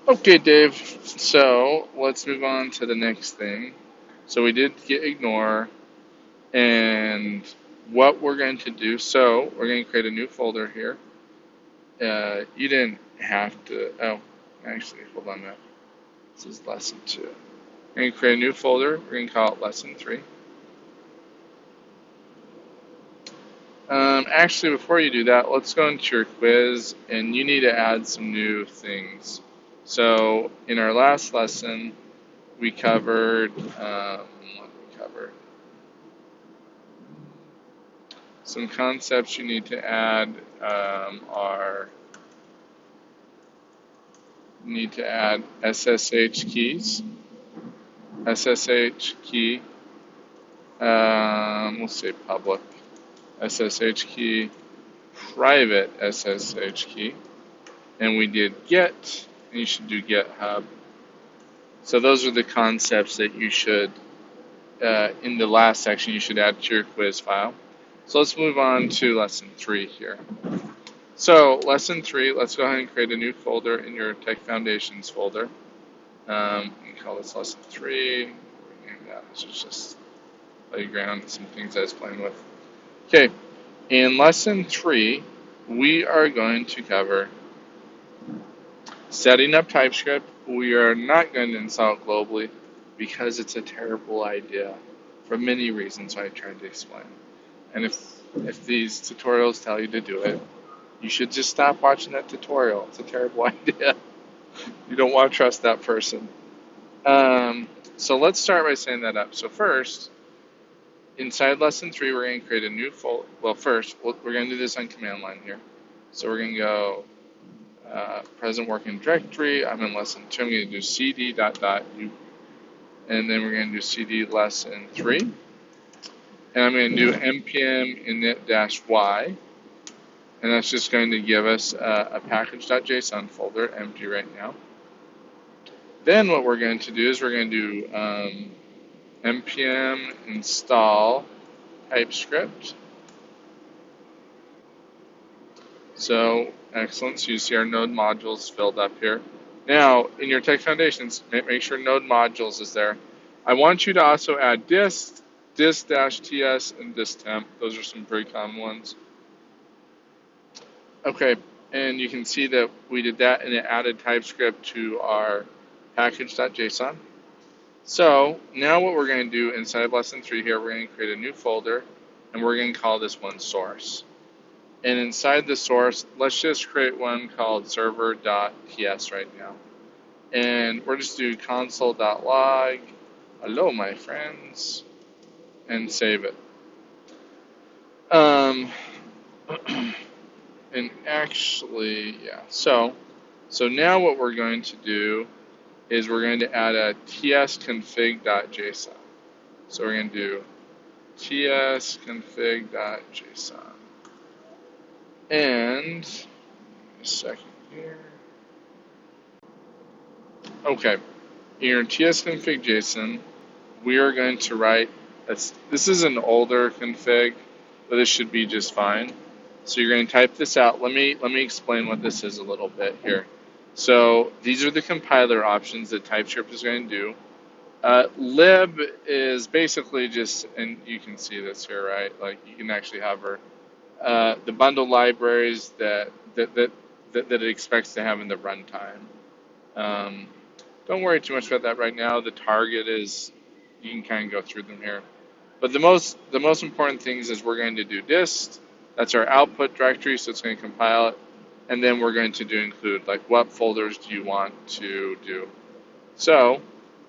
Okay, Dave. So let's move on to the next thing. So we did get ignore, and what we're going to do. So we're going to create a new folder here. You didn't have to. Oh, actually, hold on. That this is lesson 2. We're going to create a new folder. We're going to call it lesson 3. Actually, before you do that, let's go into your quiz, and you need to add some new things. So in our last lesson, we covered what did we cover? Some concepts you need to add are need to add SSH keys, SSH key. We'll say public SSH key, private SSH key, and we did get. And you should do GitHub. So those are the concepts that you should, in the last section, you should add to your quiz file. So let's move on to lesson 3 here. So lesson 3, let's go ahead and create a new folder in your Tech Foundations folder. You can call this lesson 3. This is just playground and some things I was playing with. Okay, in lesson 3, we are going to cover setting up Typescript. We are not going to install it globally because it's a terrible idea for many reasons I tried to explain. And if these tutorials tell you to do it, you should just stop watching that tutorial. It's a terrible idea. You don't want to trust that person. So let's start by setting that up. So first, inside lesson 3, we're going to create a new folder. Well, first, we're going to do this on command line here. So we're going to go present working directory. I'm in lesson 2. I'm going to do cd dot dot u, and then we're going to do cd lesson 3. And I'm going to do npm init-y. And that's just going to give us a package.json folder, empty right now. Then what we're going to do is we're going to do npm install Typescript. So, excellent. So you see our node modules filled up here. Now, in your Tech Foundations, make sure node modules is there. I want you to also add dist, dist-ts, and dist-temp. Those are some very common ones. Okay, and you can see that we did that and it added Typescript to our package.json. So now what we're going to do inside of lesson 3 here, we're going to create a new folder and we're going to call this one source. And inside the source, let's just create one called server.ts right now. And we're just do console.log, hello my friends, and save it. And actually, yeah, so now what we're going to do is we're going to add a tsconfig.json. So we're going to do tsconfig.json. And a second here. Okay, in your tsconfig.json, we are going to write, this is an older config, but this should be just fine. So you're going to type this out. Let me explain what this is a little bit here. So these are the compiler options that Typescript is going to do. Lib is basically just, and you can see this here, right? Like you can actually hover the bundle libraries that it expects to have in the runtime. Don't worry too much about that right now. The target is, you can kind of go through them here. But the most important things is we're going to do dist. That's our output directory, so it's going to compile it. And then we're going to include, like, what folders do you want to do. So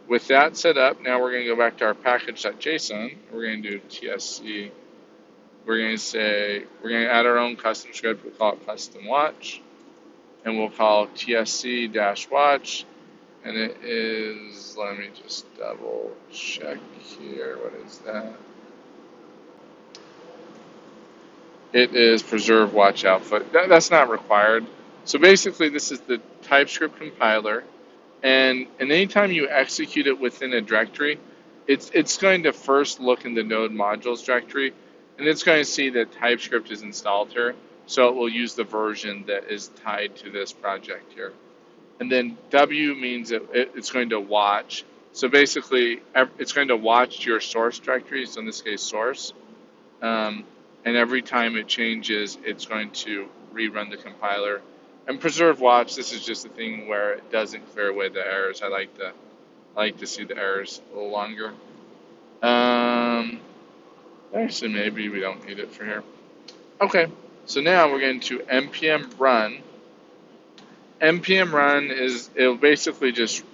with that set up, now we're going to go back to our package.json. We're going to do tsc. We're going to add our own custom script. We'll call it custom watch. And we'll call tsc-watch. And it is, let me just double check here. What is that? It is preserve watch output. That's not required. So basically, this is the Typescript compiler. And anytime you execute it within a directory, it's going to first look in the node modules directory. And it's going to see that Typescript is installed here. So it will use the version that is tied to this project here. And then W means it's going to watch. So basically, it's going to watch your source directory, so in this case, source. Um, and every time it changes, it's going to rerun the compiler. And preserve watch, this is just a thing where it doesn't clear away the errors. I like to see the errors a little longer. Um, Actually, maybe we don't need it for here. Okay, so now we're going to npm run. Npm run it'll basically just,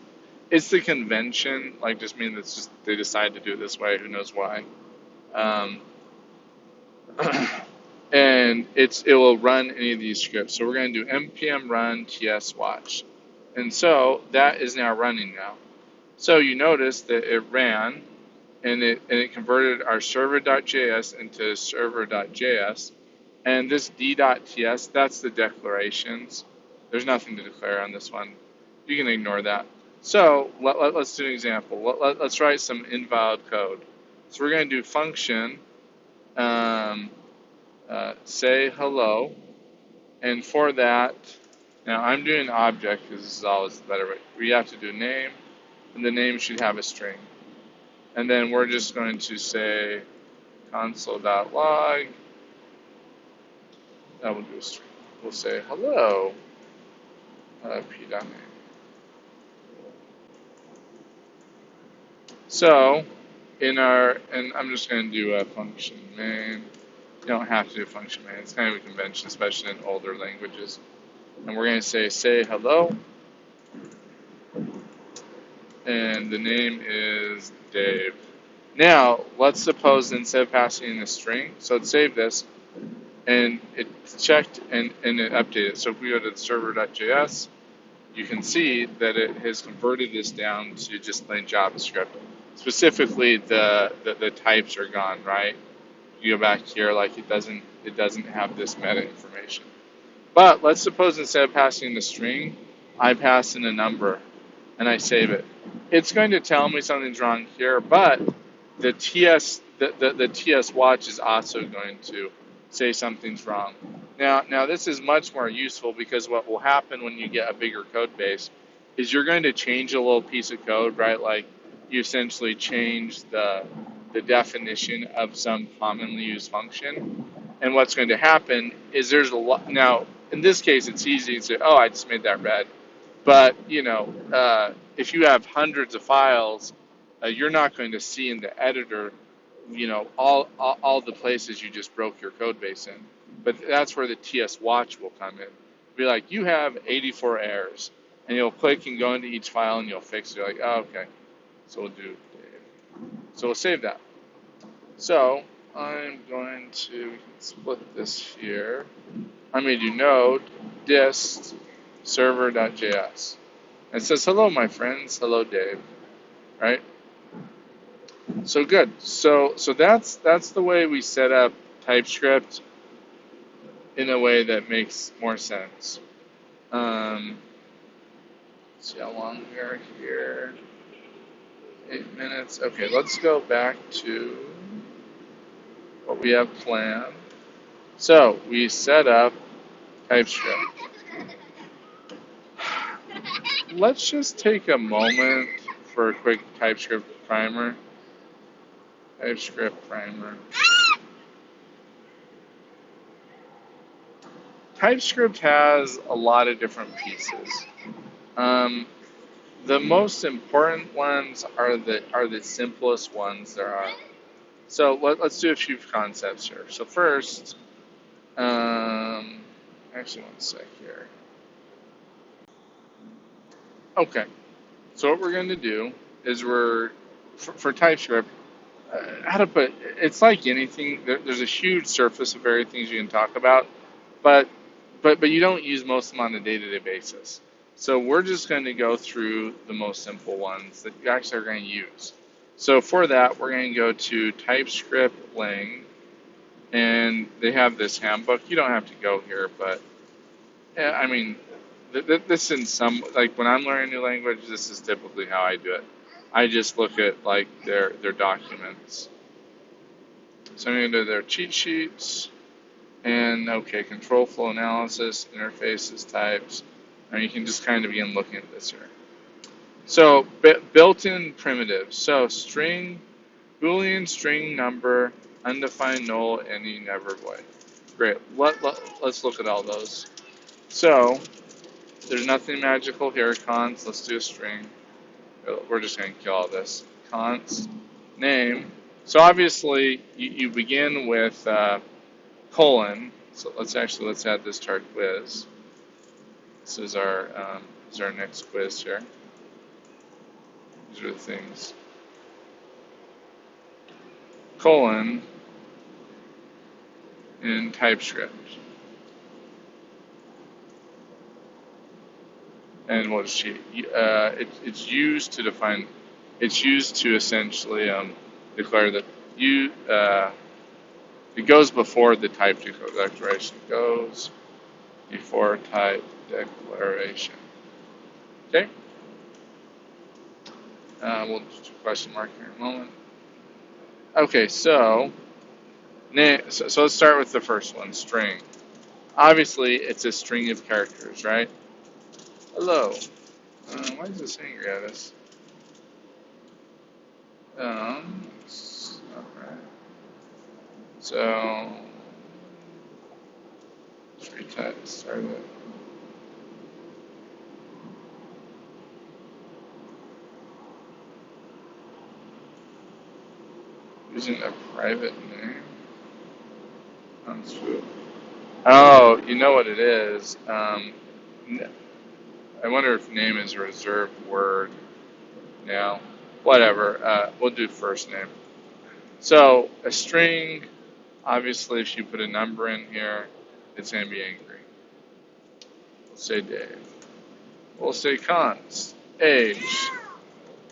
it's the convention, like just means it's just they decide to do it this way, who knows why. Um, and it will run any of these scripts. So we're going to do npm run ts watch. And so that is now running now. So you notice that it ran and it converted our server.js into server.js. And this d.ts, that's the declarations. There's nothing to declare on this one. You can ignore that. So let's do an example. Let's write some invalid code. So we're going to do function say hello. And for that, now I'm doing object because this is always the better way. We have to do name, and the name should have a string. And then we're just going to say console.log. That will do a string. We'll say hello, p.name. So and I'm just going to do a function main. You don't have to do function main. It's kind of a convention, especially in older languages. And we're going to say hello. And the name is Dave. Now, let's suppose instead of passing in a string, so let's save this, and it's checked and it updated. So if we go to the server.js, you can see that it has converted this down to just plain JavaScript. Specifically, the types are gone, right? You go back here, like it doesn't have this meta information. But let's suppose instead of passing the string, I pass in a number and I save it. It's going to tell me something's wrong here, but the TS watch is also going to say something's wrong. Now this is much more useful because what will happen when you get a bigger code base is you're going to change a little piece of code, right? Like you essentially change the definition of some commonly used function. And what's going to happen is there's a lot. Now, in this case, it's easy to say, oh, I just made that red. But, if you have hundreds of files, you're not going to see in the editor, all the places you just broke your code base in. But that's where the TS watch will come in. Be like, you have 84 errors. And you'll click and go into each file and you'll fix it. You're like, oh, okay. So we'll do Dave. So we'll save that. So I'm going to split this here. I'm going to do node dist server.js. It says, hello, my friends. Hello, Dave. Right? So good. So that's the way we set up TypeScript in a way that makes more sense. Let's see how long we are here. 8 minutes. Okay, let's go back to what we have planned. So we set up TypeScript. Let's just take a moment for a quick TypeScript primer. TypeScript primer. TypeScript has a lot of different pieces. The most important ones are the simplest ones there are. So let's do a few concepts here. So first, actually one sec here. Okay, so what we're going to do is for TypeScript, how to put it's like anything. There's a huge surface of various things you can talk about, but you don't use most of them on a day-to-day basis. So we're just going to go through the most simple ones that you actually are going to use. So for that, we're going to go to TypeScript Lang, and they have this handbook. You don't have to go here, but yeah, I mean, this in some, like when I'm learning a new language, this is typically how I do it. I just look at like their documents. So I'm going to do their cheat sheets, and okay, control flow analysis, interfaces, types. And you can just kind of begin looking at this here. So built-in primitives. So string, Boolean, string, number, undefined, null, any, never, void. Great. Let's look at all those. So there's nothing magical here. Const. Let's do a string. We're just going to kill all this. Const name. So obviously you begin with colon. So let's add this to our quiz. This is our next quiz here. These are the things. Colon in TypeScript. And we'll just cheat. It's used to define. It's used to essentially declare that it goes before the type declaration. It goes before type declaration. Okay. We'll just do question mark here in a moment. Okay, so let's start with the first one, string. Obviously, it's a string of characters, right? Hello. Why is this angry at us? Alright. So, let's start it. Using a private name. Oh, you know what it is. I wonder if name is a reserved word now. Whatever. We'll do first name. So a string, obviously, if you put a number in here, it's going to be angry. We'll say Dave. We'll say const. Age.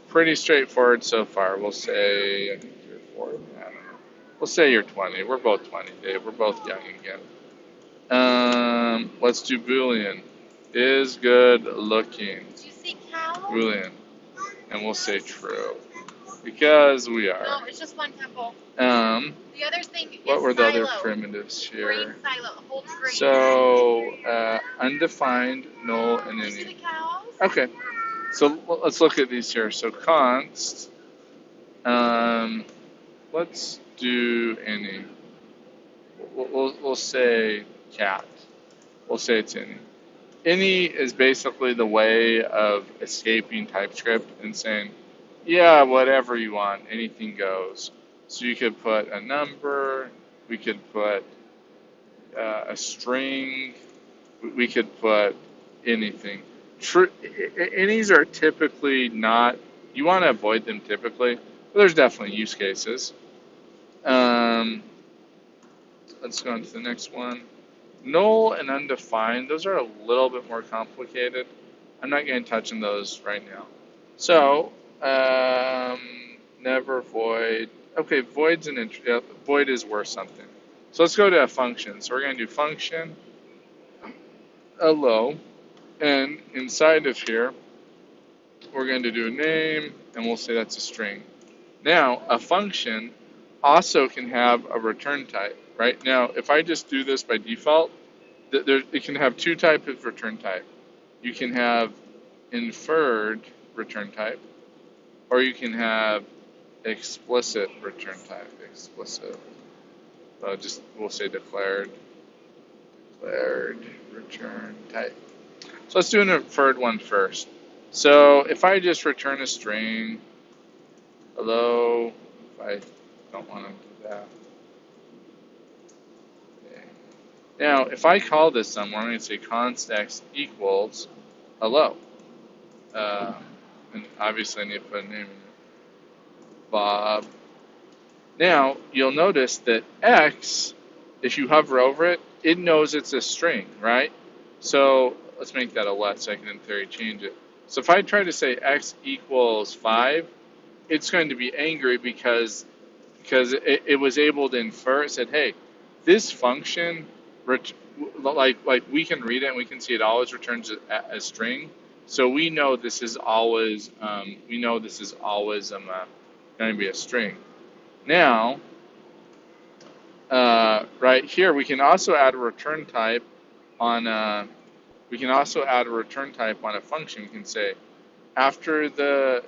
Pretty straightforward so far. We'll say, I think you're 40. I don't know. We'll say you're 20. We're both 20, Dave. We're both young again. Let's do Boolean. Is good looking. Did you say cow? Boolean. And we'll say true. Because we are. No, it's just one temple. The other thing is what were the silo. other primitives here? Grain silo. Hold grain. So, undefined, null, and any. You see the cows? Okay. So let's look at these here. So const. Let's do any. We'll say cat. We'll say it's any. Any is basically the way of escaping TypeScript and saying, yeah, whatever you want, anything goes. So you could put a number, we could put a string, we could put anything. Any's are typically not, you want to avoid them typically, but there's definitely use cases. Let's go on to the next one. Null and undefined, those are a little bit more complicated. I'm not going to touch on those right now. So, never void. Okay, void is worth something. So let's go to a function. So we're going to do function, hello, and inside of here, we're going to do a name, and we'll say that's a string. Now, a function also can have a return type, right? Now, if I just do this by default, it can have two types of return type. You can have inferred return type, or you can have explicit return type. Explicit. We'll say declared return type. So let's do an inferred one first. So if I just return a string, hello, if I don't want to do that. Okay. Now, if I call this somewhere, I'm going to say const x equals hello. And obviously I need to put a name in it. Bob. Now, you'll notice that x, if you hover over it, it knows it's a string, right? So let's make that a let so I can in theory change it. So if I try to say x equals 5, it's going to be angry because it was able to infer. It said, hey, this function, like we can read it and we can see it always returns a string. So we know this is always going to be a string. Now, right here, we can also add a return type on We can also add a return type on a function. We can say after the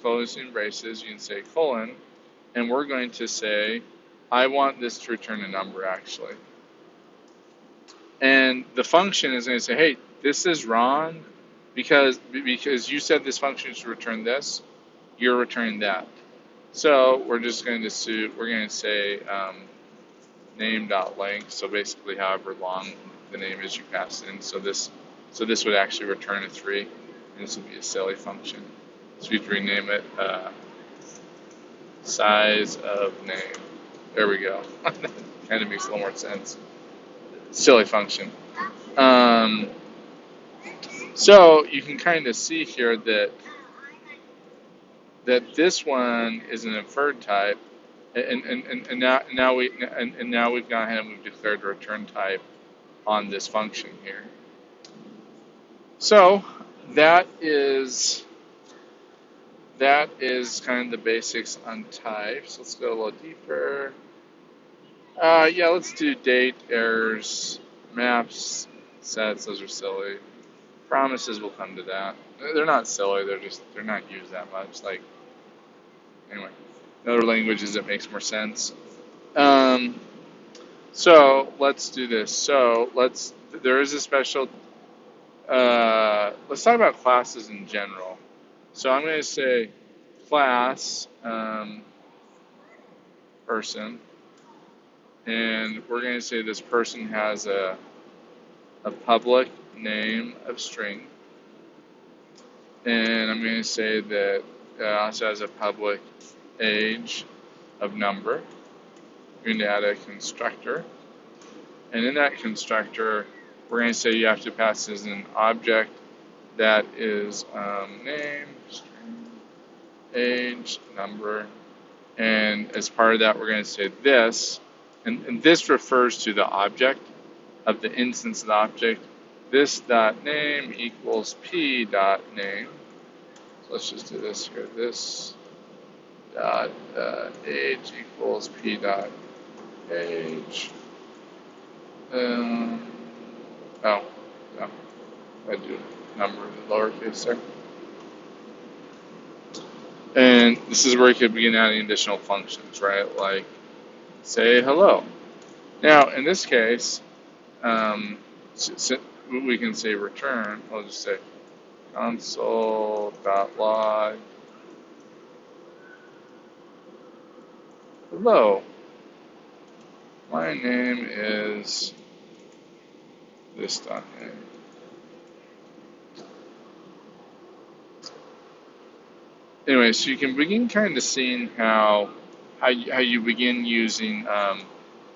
closing braces, you can say colon, and we're going to say, I want this to return a number actually. And the function is going to say, hey, this is wrong because you said this function should return this, you're returning that. So we're just going to say name.length, so basically however long the name is you pass in. So this would actually return a 3, and this would be a silly function. So we'd rename it size of name. There we go. Kind of makes a little more sense. Silly function. So you can kind of see here that this one is an inferred type, and now we've gone ahead and we've declared a return type on this function here. So that is kind of the basics on types. Let's go a little deeper. Yeah, let's do date, errors, maps, sets. Those are silly. Promises, will come to that. They're not silly. They're not used that much. Like, anyway, in other languages it makes more sense. So let's do this. So there is a special. Let's talk about classes in general. So I'm going to say class person, and we're going to say this person has a public name of string, and I'm going to say that it also has a public age of number. We're going to add a constructor, and in that constructor we're going to say you have to pass as an object that is name, string, age, number, and as part of that we're going to say this, and this refers to the object of the instance of the object. This dot name equals p dot name. So let's just do this here. This dot age equals p dot age. Oh, no, I do number in the lowercase there. And this is where you could begin adding additional functions, right? Like say hello. Now, in this case, we can say return. I'll just say console.log hello. My name is this dot name. Anyway, so you can begin kind of seeing how you begin using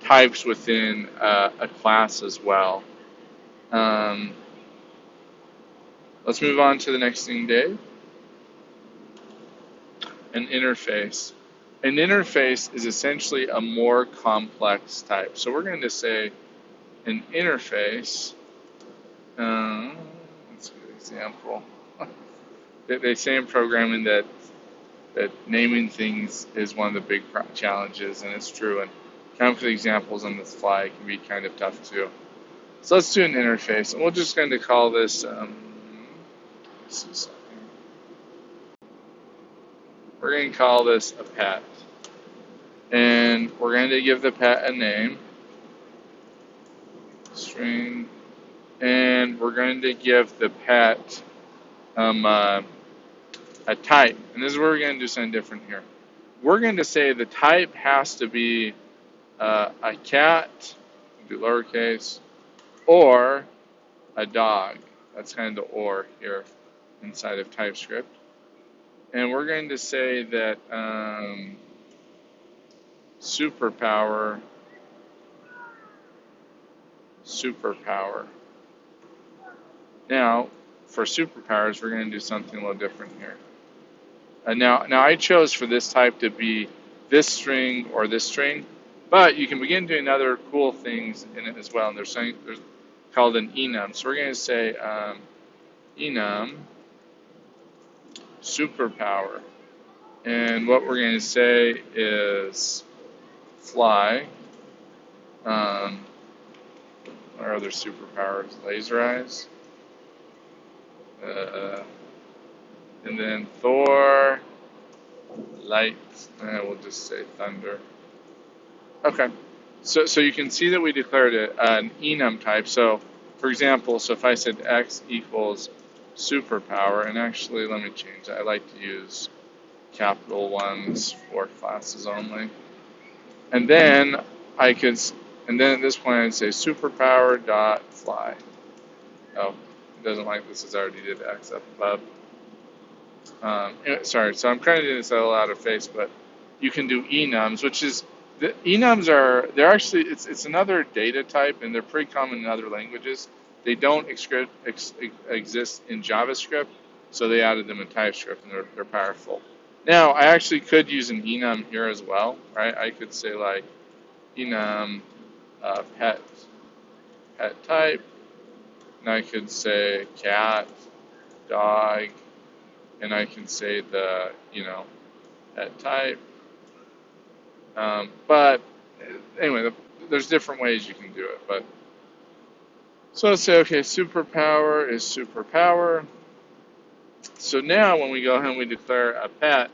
types within a class as well. Let's move on to the next thing, Dave. An interface. An interface is essentially a more complex type. So we're going to say an interface. Let's get an example. They say in programming that naming things is one of the big challenges, and it's true. And coming up with examples on the fly can be kind of tough too. So let's do an interface, and we're just going to call this. We're going to call this a pet, and we're going to give the pet a name, string, and we're going to give the pet a type. And this is where we're going to do something different here. We're going to say the type has to be a cat, do lowercase, or a dog. That's kind of the or here inside of Typescript. And we're going to say that superpower. Now, for superpowers, we're going to do something a little different here. Now I chose for this type to be this string or this string, but you can begin doing other cool things in it as well. And there's called an enum. So we're going to say enum superpower, and what we're going to say is fly Our other superpower is laser eyes. Uh, and then Thor, light, and we'll just say thunder. Okay. So you can see that we declared an enum type. So, for example, so if I said x equals superpower, and actually let me change that. I like to use capital ones for classes only. And then I could, and then at this point I'd say superpower dot fly. Oh, it doesn't like this as I already did x up above. Anyway, sorry, so I'm kind of doing this a little out of face, but you can do enums, which is the enums are they're actually it's another data type, and they're pretty common in other languages. They don't exist in JavaScript, so they added them in TypeScript, and they're powerful. Now, I actually could use an enum here as well, right? I could say like enum pet type, and I could say cat, dog, and I can say the pet type. But anyway, there's different ways you can do it. But so let's say, okay, superpower is superpower. So now when we go ahead and we declare a pet,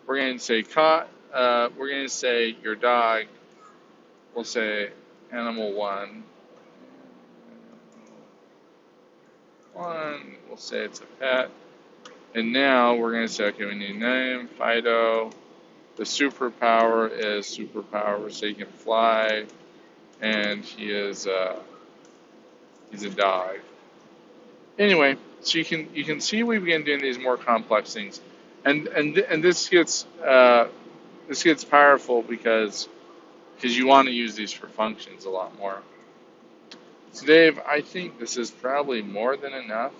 we're going to say we're going to say your dog. We'll say animal one. We'll say it's a pet. And now we're going to say, okay, we need name, Fido. The superpower is superpower, so he can fly, and he's a dog. Anyway, so you can see we begin doing these more complex things, and this gets powerful because you want to use these for functions a lot more. So Dave, I think this is probably more than enough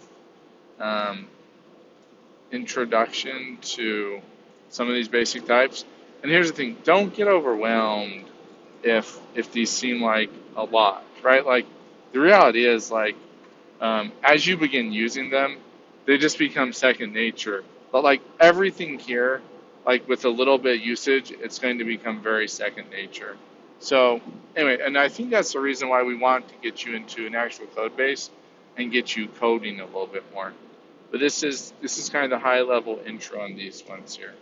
introduction to some of these basic types. And here's the thing: don't get overwhelmed if these seem like a lot, right? Like the reality is, like as you begin using them, they just become second nature. But like everything here, like with a little bit of usage, it's going to become very second nature. So anyway, and I think that's the reason why we want to get you into an actual code base and get you coding a little bit more. But this is kind of the high level intro on these ones here.